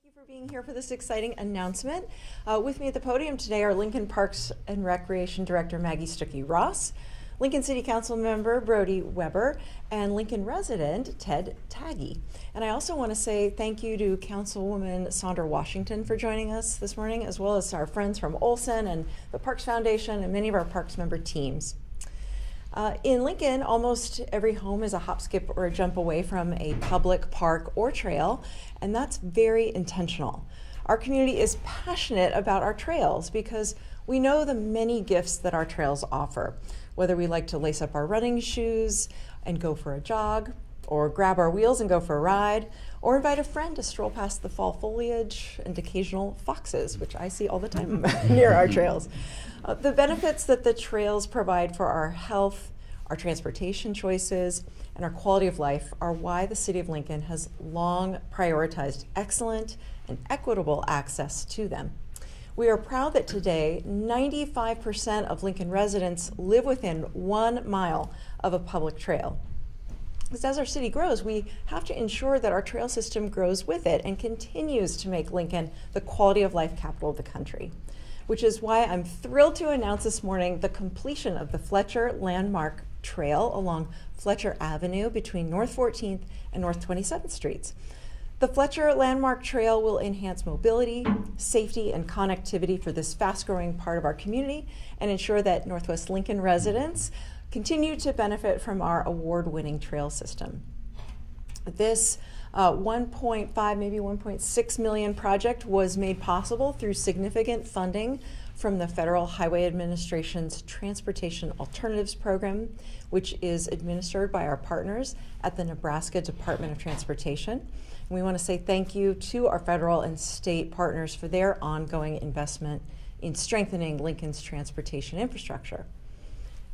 you for being here for this exciting announcement. With me at the podium today are Lincoln Parks and Recreation Director Maggie Stuckey-Ross, Lincoln City Council Member Brody Weber, and Lincoln resident Ted Taggy. And I also want to say thank you to Councilwoman Sandra Washington for joining us this morning, as well as our friends from Olson and the Parks Foundation and many of our Parks member teams. In Lincoln, almost every home is a hop, skip, or a jump away from a public park or trail, and that's very intentional. Our community is passionate about our trails because we know the many gifts that our trails offer. Whether we like to lace up our running shoes and go for a jog, or grab our wheels and go for a ride, or invite a friend to stroll past the fall foliage and occasional foxes, which I see all the time near our trails. The benefits that the trails provide for our health, our transportation choices, and our quality of life are why the City of Lincoln has long prioritized excellent and equitable access to them. We are proud that today, 95% of Lincoln residents live within 1 mile of a public trail. Because as our city grows, we have to ensure that our trail system grows with it and continues to make Lincoln the quality of life capital of the country, which is why I'm thrilled to announce this morning the completion of the Fletcher Landmark Trail along Fletcher Avenue between North 14th and North 27th Streets. The Fletcher Landmark Trail will enhance mobility, safety, and connectivity for this fast-growing part of our community and ensure that Northwest Lincoln residents continue to benefit from our award-winning trail system. This 1.5, maybe 1.6 million project was made possible through significant funding from the Federal Highway Administration's Transportation Alternatives Program, which is administered by our partners at the Nebraska Department of Transportation. And we want to say thank you to our federal and state partners for their ongoing investment in strengthening Lincoln's transportation infrastructure.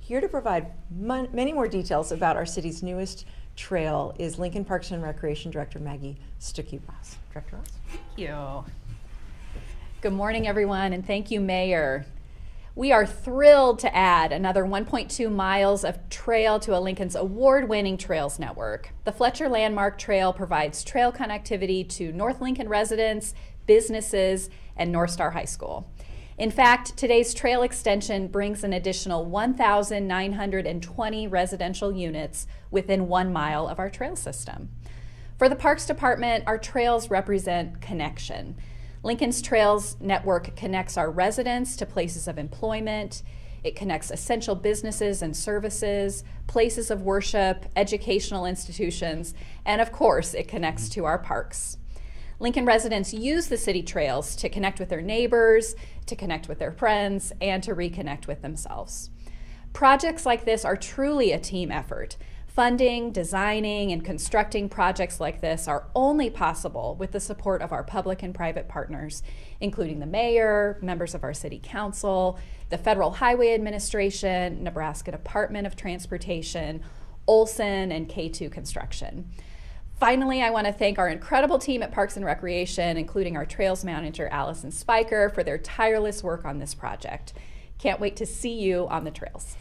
Here to provide many more details about our city's newest trail is Lincoln Parks and Recreation Director Maggie Stuckey-Ross. Director Ross. Thank you. Good morning, everyone, and thank you, Mayor. We are thrilled to add another 1.2 miles of trail to Lincoln's award-winning trails network. The Fletcher Landmark Trail provides trail connectivity to North Lincoln residents, businesses, and North Star High School. In fact, today's trail extension brings an additional 1,920 residential units within 1 mile of our trail system. For the Parks Department, our trails represent connection. Lincoln's Trails network connects our residents to places of employment. It connects essential businesses and services, places of worship, educational institutions, and of course, it connects to our parks. Lincoln residents use the city trails to connect with their neighbors, to connect with their friends, and to reconnect with themselves. Projects like this are truly a team effort. Funding, designing, and constructing projects like this are only possible with the support of our public and private partners, including the mayor, members of our city council, the Federal Highway Administration, Nebraska Department of Transportation, Olson, and K2 Construction. Finally, I want to thank our incredible team at Parks and Recreation, including our Trails Manager, Allison Spiker, for their tireless work on this project. Can't wait to see you on the trails.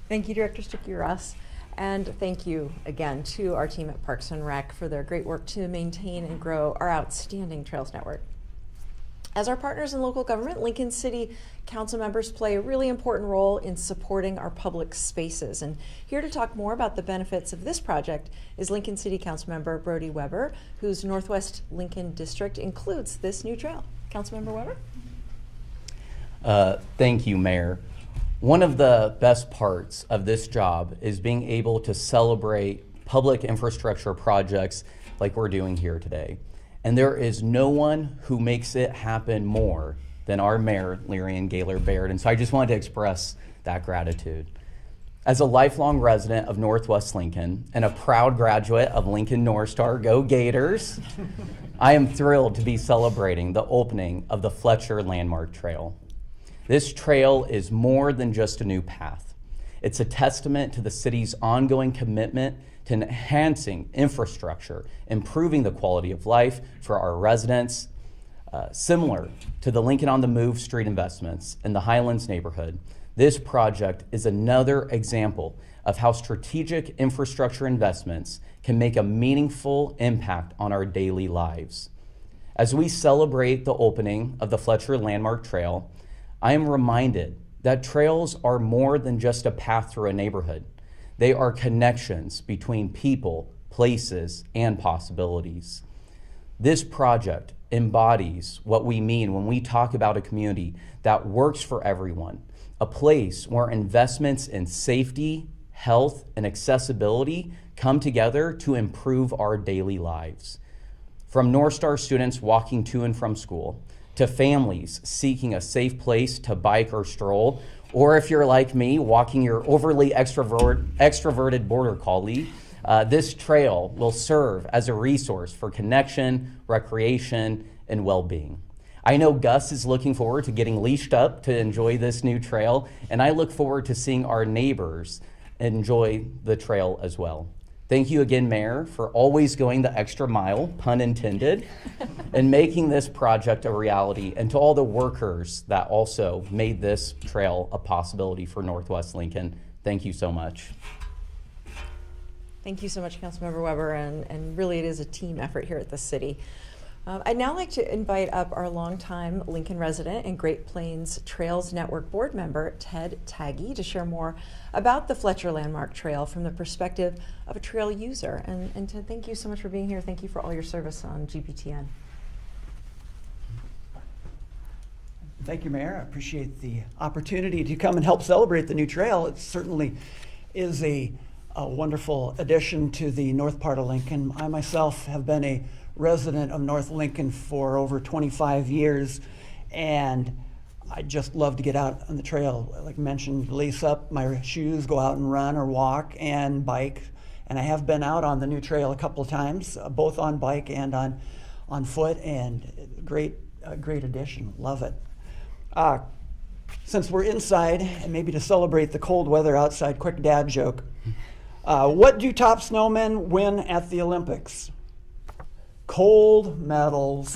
Thank you, Director Stuckey-Ross, and thank you again to our team at Parks and Rec for their great work to maintain and grow our outstanding trails network. As our partners in local government, Lincoln City Council members play a really important role in supporting our public spaces. And here to talk more about the benefits of this project is Lincoln City Council member Brody Weber, whose Northwest Lincoln district includes this new trail. Councilmember Weber? Thank you, Mayor. One of the best parts of this job is being able to celebrate public infrastructure projects like we're doing here today. And there is no one who makes it happen more than our Mayor, Lyrian Gaylor-Baird. And so I just wanted to express that gratitude. As a lifelong resident of Northwest Lincoln and a proud graduate of Lincoln North Star, go Gators, I am thrilled to be celebrating the opening of the Fletcher Landmark Trail. This trail is more than just a new path. It's a testament to the city's ongoing commitment to enhancing infrastructure, improving the quality of life for our residents. Similar to the Lincoln on the Move street investments in the Highlands neighborhood, this project is another example of how strategic infrastructure investments can make a meaningful impact on our daily lives. As we celebrate the opening of the Fletcher Landmark Trail, I am reminded that trails are more than just a path through a neighborhood. They are connections between people, places, and possibilities. This project embodies what we mean when we talk about a community that works for everyone, a place where investments in safety, health, and accessibility come together to improve our daily lives. From North Star students walking to and from school, to families seeking a safe place to bike or stroll, or if you're like me, walking your overly extroverted border collie, this trail will serve as a resource for connection, recreation, and well-being. I know Gus is looking forward to getting leashed up to enjoy this new trail, and I look forward to seeing our neighbors enjoy the trail as well. Thank you again, Mayor, for always going the extra mile, pun intended, and making this project a reality, and to all the workers that also made this trail a possibility for Northwest Lincoln. Thank you so much. Thank you so much, Councilmember Weber, and really it is a team effort here at the city. I'd now like to invite up our longtime Lincoln resident and Great Plains Trails Network board member, Ted Taggy, to share more about the Fletcher Landmark Trail from the perspective of a trail user. And Ted, thank you so much for being here. Thank you for all your service on GPTN. Thank you, Mayor. I appreciate the opportunity to come and help celebrate the new trail. It certainly is a wonderful addition to the north part of Lincoln. I myself have been a resident of North Lincoln for over 25 years, and I just love to get out on the trail. Like mentioned, lace up my shoes, go out and run or walk and bike. And I have been out on the new trail a couple of times, both on bike and on foot, and great addition. Love it. Since we're inside, and maybe to celebrate the cold weather outside, quick dad joke. What do top snowmen win at the Olympics? Cold medals.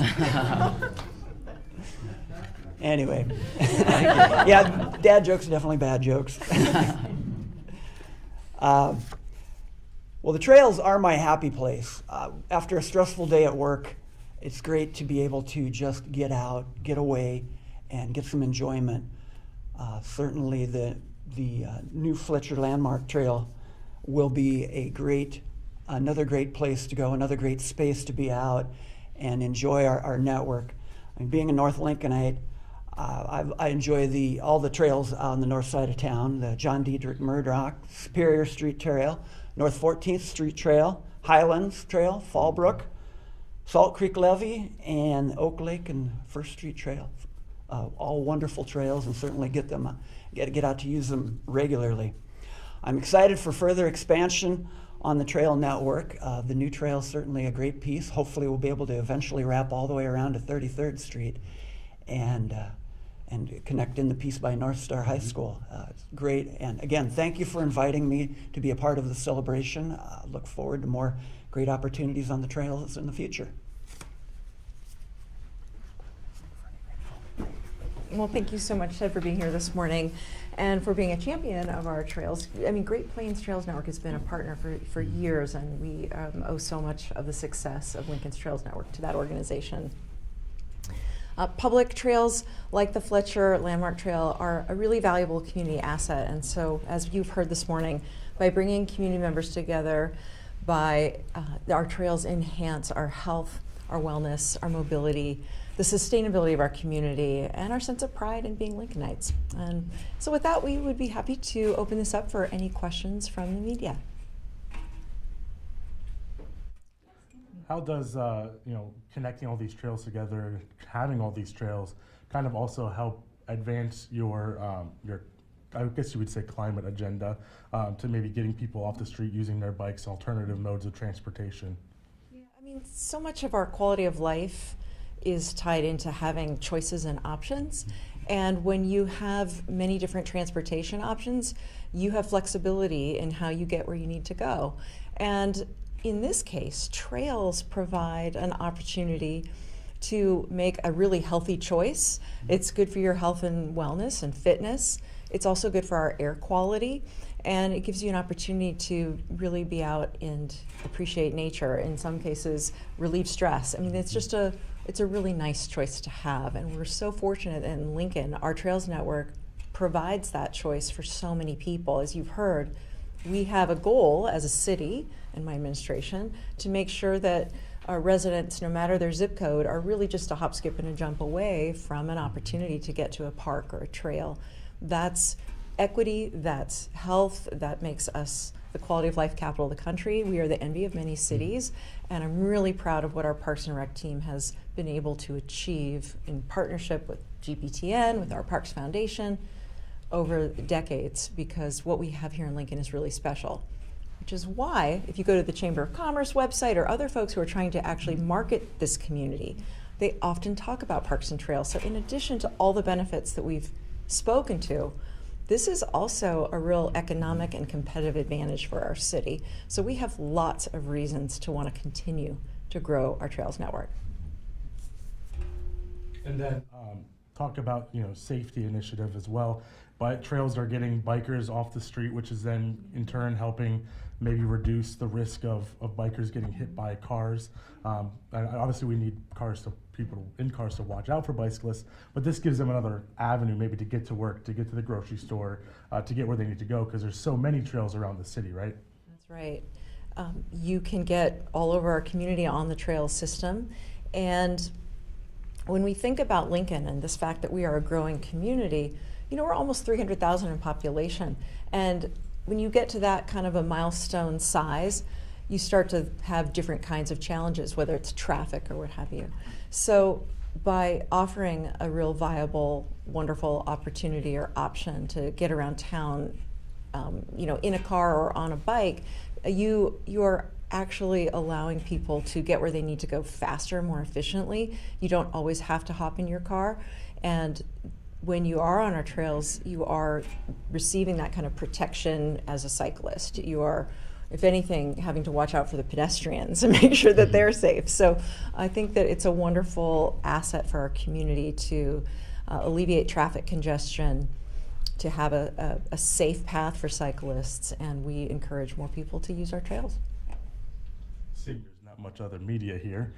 Anyway, yeah, dad jokes are definitely bad jokes. Well, the trails are my happy place. After a stressful day at work, it's great to be able to just get out, get away, and get some enjoyment. Certainly the new Fletcher Landmark Trail will be another great place to go, another great space to be out and enjoy our network. I mean, being a North Lincolnite, I enjoy all the trails on the north side of town, the John Diedrich Murdoch, Superior Street Trail, North 14th Street Trail, Highlands Trail, Fallbrook, Salt Creek Levee, and Oak Lake and First Street Trail. All wonderful trails, and certainly get out to use them regularly. I'm excited for further expansion on the trail network. The new trail is certainly a great piece. Hopefully we'll be able to eventually wrap all the way around to 33rd Street and connect in the piece by North Star High School. It's great. And again, thank you for inviting me to be a part of the celebration. Look forward to more great opportunities on the trails in the future. Well, thank you so much, Ted, for being here this morning and for being a champion of our trails. I mean, Great Plains Trails Network has been a partner for years, and we owe so much of the success of Lincoln's Trails Network to that organization. Public trails like the Fletcher Landmark Trail are a really valuable community asset, and so as you've heard this morning, by bringing community members together, our trails enhance our health, our wellness, our mobility, the sustainability of our community, and our sense of pride in being Lincolnites. And so with that, we would be happy to open this up for any questions from the media. How does connecting all these trails together, having all these trails, kind of also help advance your I guess you would say climate agenda, to maybe getting people off the street using their bikes, alternative modes of transportation? Yeah, I mean, so much of our quality of life is tied into having choices and options. And when you have many different transportation options, you have flexibility in how you get where you need to go. And in this case, trails provide an opportunity to make a really healthy choice. It's good for your health and wellness and fitness. It's also good for our air quality. And it gives you an opportunity to really be out and appreciate nature. In some cases, relieve stress. I mean, it's a really nice choice to have. And we're so fortunate in Lincoln, our Trails Network provides that choice for so many people. As you've heard, we have a goal as a city and my administration to make sure that our residents, no matter their zip code, are really just a hop, skip, and a jump away from an opportunity to get to a park or a trail. That's equity, that's health, that makes us the quality of life capital of the country. We are the envy of many cities, and I'm really proud of what our Parks and Rec team has been able to achieve in partnership with GPTN, with our Parks Foundation, over decades, because what we have here in Lincoln is really special. Which is why, if you go to the Chamber of Commerce website or other folks who are trying to actually market this community, they often talk about parks and trails. So in addition to all the benefits that we've spoken to, this is also a real economic and competitive advantage for our city. So we have lots of reasons to want to continue to grow our Trails Network. And then talk about safety initiative as well. But trails are getting bikers off the street, which is then in turn helping maybe reduce the risk of bikers getting hit by cars. And obviously we need people in cars to watch out for bicyclists, but this gives them another avenue maybe to get to work, to get to the grocery store, to get where they need to go, because there's so many trails around the city, right? That's right. You can get all over our community on the trail system. And when we think about Lincoln and this fact that we are a growing community, we're almost 300,000 in population. And when you get to that kind of a milestone size, you start to have different kinds of challenges, whether it's traffic or what have you. So by offering a real viable, wonderful opportunity or option to get around town, in a car or on a bike, you are actually allowing people to get where they need to go faster, more efficiently. You don't always have to hop in your car. And when you are on our trails, you are receiving that kind of protection as a cyclist. You are, if anything, having to watch out for the pedestrians and make sure that they're safe. So I think that it's a wonderful asset for our community to alleviate traffic congestion, to have a safe path for cyclists, and we encourage more people to use our trails. There's not much other media here.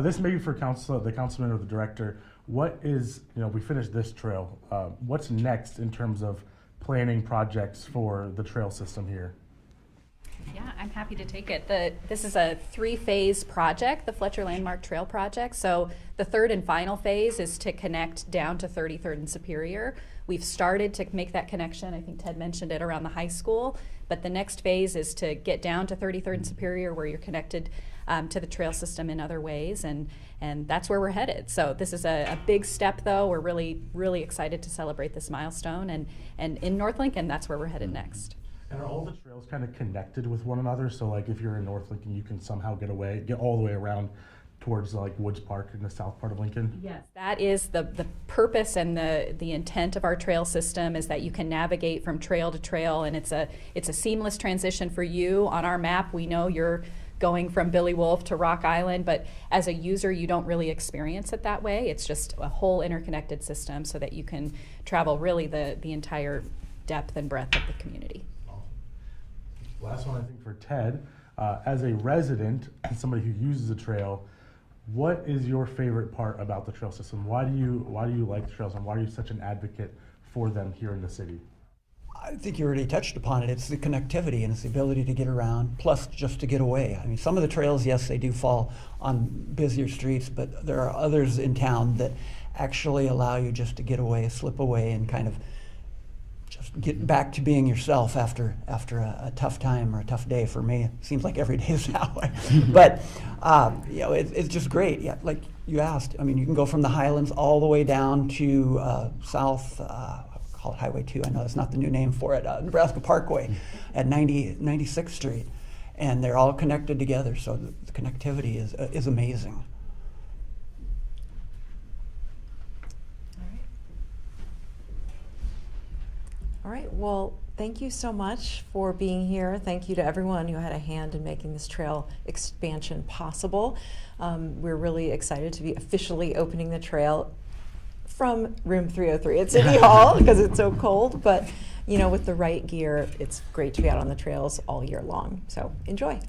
This may be for the councilman or the director. What is, we finished this trail. What's next in terms of planning projects for the trail system here? Yeah, I'm happy to take it. This is a 3-phase project, the Fletcher Landmark Trail Project. So the third and final phase is to connect down to 33rd and Superior. We've started to make that connection. I think Ted mentioned it around the high school. But the next phase is to get down to 33rd and Superior, where you're connected to the trail system in other ways, and that's where we're headed. So this is a big step, though. We're really, really excited to celebrate this milestone, and in North Lincoln, that's where we're headed next. And are all the trails kind of connected with one another? So like if you're in North Lincoln, you can somehow get all the way around towards like Woods Park in the south part of Lincoln? Yes, that is the purpose and the intent of our trail system, is that you can navigate from trail to trail, and it's a seamless transition for you. On our map, we know you're going from Billy Wolf to Rock Island, but as a user, you don't really experience it that way. It's just a whole interconnected system so that you can travel really the entire depth and breadth of the community. Last one, I think, for Ted. As a resident and somebody who uses a trail, what is your favorite part about the trail system? Why do you like the trails, and why are you such an advocate for them here in the city? I think you already touched upon it. It's the connectivity and it's the ability to get around, plus just to get away. I mean, some of the trails, yes, they do fall on busier streets, but there are others in town that actually allow you just to get away, slip away, and kind of just get back to being yourself after a tough time or a tough day. For me, it seems like every day is that way. But it's just great. Yeah, like you asked. I mean, you can go from the Highlands all the way down to south. Call it Highway 2. I know that's not the new name for it. Nebraska Parkway at 96th Street, and they're all connected together. So the connectivity is amazing. All right, well, thank you so much for being here. Thank you to everyone who had a hand in making this trail expansion possible. We're really excited to be officially opening the trail from room 303 at City Hall because it's so cold. But you know, with the right gear, it's great to be out on the trails all year long. So enjoy.